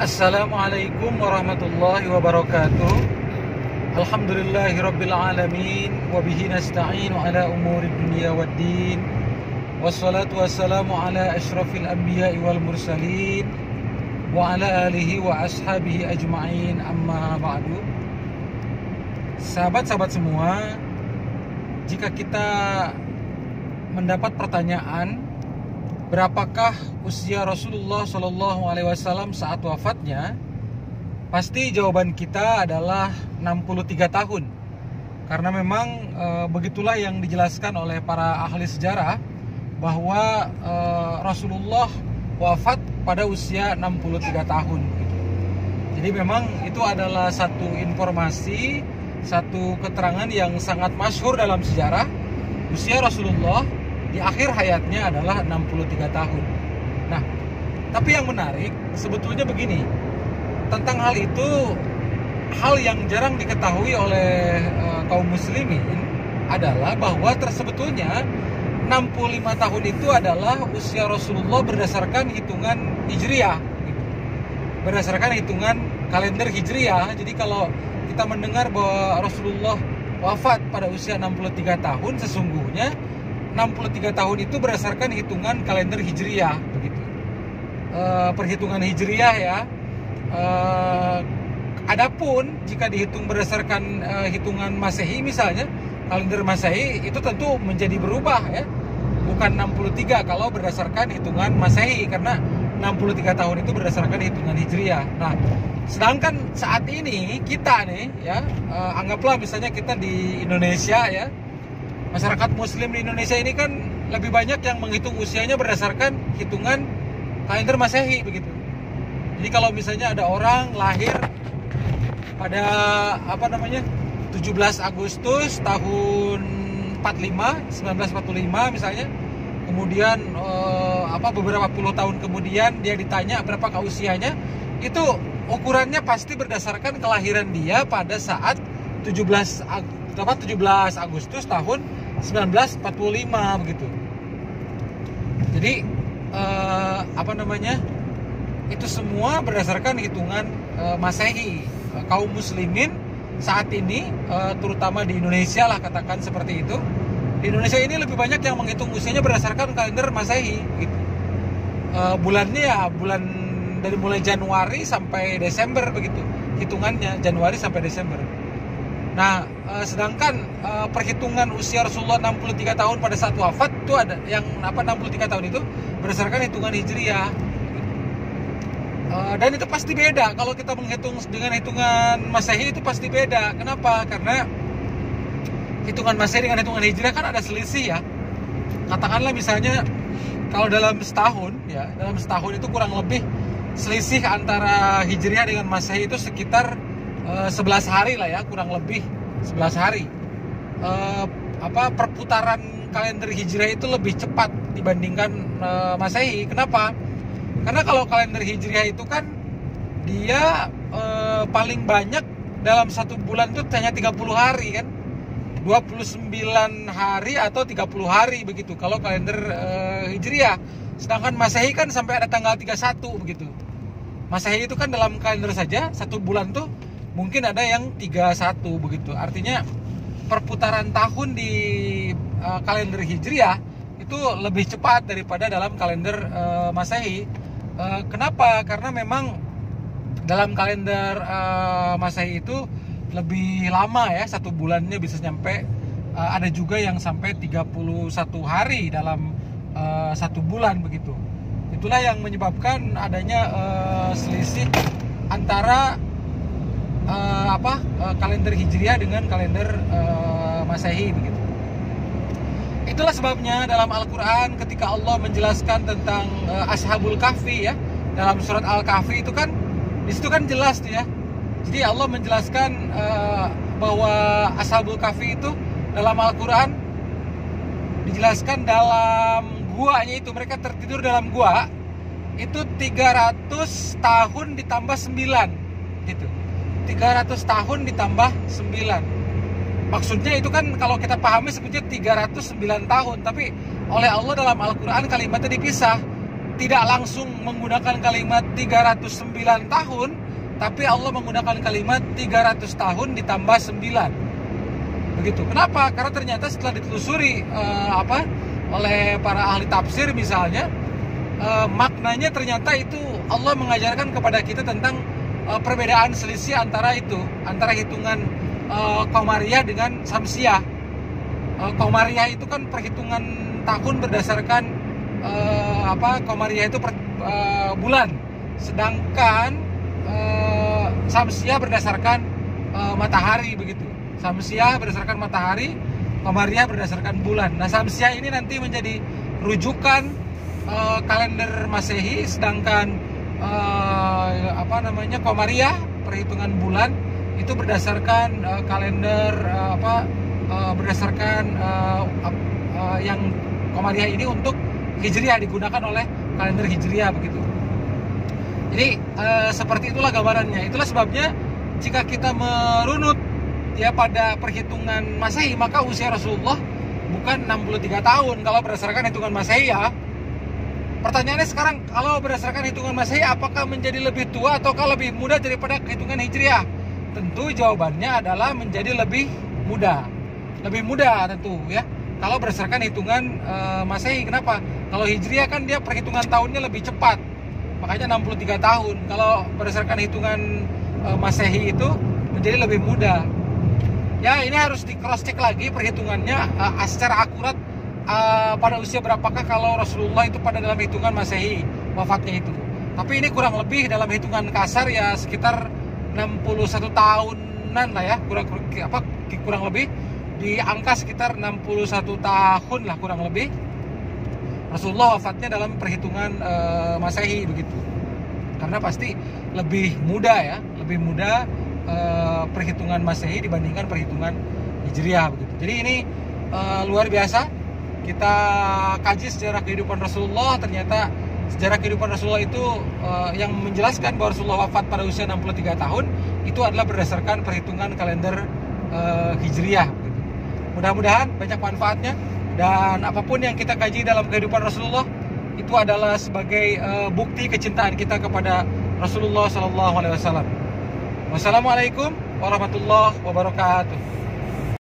Assalamualaikum warahmatullahi wabarakatuh. Alhamdulillahirabbil alamin wa bihi nasta'in ala umurid dunya waddin. Wassalatu wassalamu ala asyrafil anbiya'i wal mursalin wa ala alihi wa ashabihi ajma'in, amma ba'du. Sahabat-sahabat semua, jika kita mendapat pertanyaan berapakah usia Rasulullah Shallallahu Alaihi Wasallam saat wafatnya, pasti jawaban kita adalah 63 tahun. Karena memang begitulah yang dijelaskan oleh para ahli sejarah, bahwa Rasulullah wafat pada usia 63 tahun. Jadi memang itu adalah satu informasi, satu keterangan yang sangat masyhur dalam sejarah. Usia Rasulullah di akhir hayatnya adalah 63 tahun. Nah, tapi yang menarik sebetulnya begini. Tentang hal itu, hal yang jarang diketahui oleh kaum muslimin adalah bahwa sebetulnya 65 tahun itu adalah usia Rasulullah berdasarkan hitungan Hijriah. Berdasarkan hitungan kalender Hijriah. Jadi kalau kita mendengar bahwa Rasulullah wafat pada usia 63 tahun, sesungguhnya 63 tahun itu berdasarkan hitungan kalender Hijriah, begitu. Perhitungan Hijriah ya. Adapun jika dihitung berdasarkan hitungan Masehi misalnya, kalender Masehi itu tentu menjadi berubah ya. Bukan 63 kalau berdasarkan hitungan Masehi, karena 63 tahun itu berdasarkan hitungan Hijriah. Nah, sedangkan saat ini kita nih ya, anggaplah misalnya kita di Indonesia ya. Masyarakat muslim di Indonesia ini kan lebih banyak yang menghitung usianya berdasarkan hitungan kalender Masehi, begitu. Jadi kalau misalnya ada orang lahir pada 17 Agustus tahun 1945 misalnya, kemudian beberapa puluh tahun kemudian dia ditanya berapakah usianya, itu ukurannya pasti berdasarkan kelahiran dia pada saat 17 Agustus tahun 1945, begitu. Jadi itu semua berdasarkan hitungan Masehi. Kaum muslimin saat ini, terutama di Indonesia lah, katakan seperti itu. Di Indonesia ini lebih banyak yang menghitung usianya berdasarkan kalender Masehi, gitu. Bulannya ya bulan dari mulai Januari sampai Desember, begitu hitungannya, Januari sampai Desember. Nah, sedangkan perhitungan usia Rasulullah 63 tahun pada saat wafat itu ada yang 63 tahun itu berdasarkan hitungan Hijriah. Dan itu pasti beda kalau kita menghitung dengan hitungan Masehi, itu pasti beda. Kenapa? Karena hitungan Masehi dengan hitungan Hijriah kan ada selisih ya. Katakanlah misalnya kalau dalam setahun ya, dalam setahun itu kurang lebih selisih antara Hijriah dengan Masehi itu sekitar 11 hari lah ya, kurang lebih 11 hari. Perputaran kalender Hijriah itu lebih cepat dibandingkan Masehi. Kenapa? Karena kalau kalender Hijriah itu kan dia paling banyak dalam satu bulan itu hanya 30 hari kan, 29 hari atau 30 hari begitu kalau kalender Hijriah. Sedangkan Masehi kan sampai ada tanggal 31 begitu. Masehi itu kan dalam kalender saja satu bulan tuh mungkin ada yang 31 begitu. Artinya perputaran tahun di kalender Hijriah itu lebih cepat daripada dalam kalender Masehi. Kenapa? Karena memang dalam kalender Masehi itu lebih lama ya, satu bulannya bisa sampai ada juga yang sampai 31 hari dalam satu bulan begitu. Itulah yang menyebabkan adanya selisih antara kalender Hijriah dengan kalender Masehi begitu. Itulah sebabnya dalam Al-Quran ketika Allah menjelaskan tentang Ashabul Kahfi ya, dalam surat Al-Kahfi itu kan di situ kan jelas ya. Jadi Allah menjelaskan bahwa Ashabul Kahfi itu dalam Al-Quran dijelaskan dalam guanya itu, mereka tertidur dalam gua itu 300 tahun ditambah 9 gitu. 300 tahun ditambah 9. Maksudnya itu kan kalau kita pahami sebetulnya 309 tahun, tapi oleh Allah dalam Al-Quran kalimatnya dipisah. tidak langsung menggunakan kalimat 309 tahun, tapi Allah menggunakan kalimat 300 tahun ditambah 9. Begitu. Kenapa? Karena ternyata setelah ditelusuri oleh para ahli tafsir misalnya, maknanya ternyata itu Allah mengajarkan kepada kita tentang perbedaan selisih antara hitungan Qamariyah dengan Samsiyah. Qamariyah itu kan perhitungan tahun berdasarkan Qamariyah itu bulan, sedangkan Samsiyah berdasarkan matahari begitu. Samsiyah berdasarkan matahari, Qamariyah berdasarkan bulan. Nah, Samsiyah ini nanti menjadi rujukan kalender Masehi, sedangkan Qamariyah perhitungan bulan itu berdasarkan kalender yang Qamariyah ini untuk Hijriah, digunakan oleh kalender Hijriah begitu. Jadi seperti itulah gambarannya. Itulah sebabnya jika kita merunut ya pada perhitungan Masehi, maka usia Rasulullah bukan 63 tahun kalau berdasarkan hitungan Masehi ya. Pertanyaannya sekarang, kalau berdasarkan hitungan Masehi, apakah menjadi lebih tua ataukah lebih muda daripada hitungan Hijriah? Tentu jawabannya adalah menjadi lebih muda. Lebih muda tentu ya, kalau berdasarkan hitungan Masehi. Kenapa? Kalau Hijriah kan dia perhitungan tahunnya lebih cepat, makanya 63 tahun. Kalau berdasarkan hitungan Masehi itu menjadi lebih muda. Ya, ini harus di cross check lagi perhitungannya secara akurat pada usia berapakah kalau Rasulullah itu pada dalam hitungan Masehi wafatnya itu. Tapi ini kurang lebih dalam hitungan kasar ya sekitar 61 tahunan lah ya, kurang lebih di angka sekitar 61 tahun lah kurang lebih Rasulullah wafatnya dalam perhitungan Masehi begitu. Karena pasti lebih muda ya, lebih muda perhitungan Masehi dibandingkan perhitungan Hijriah begitu. Jadi ini luar biasa. Kita kaji sejarah kehidupan Rasulullah, ternyata sejarah kehidupan Rasulullah itu yang menjelaskan bahwa Rasulullah wafat pada usia 63 tahun itu adalah berdasarkan perhitungan kalender Hijriah begitu. Mudah-mudahan banyak manfaatnya, dan apapun yang kita kaji dalam kehidupan Rasulullah itu adalah sebagai bukti kecintaan kita kepada Rasulullah SAW. Wassalamualaikum warahmatullahi wabarakatuh.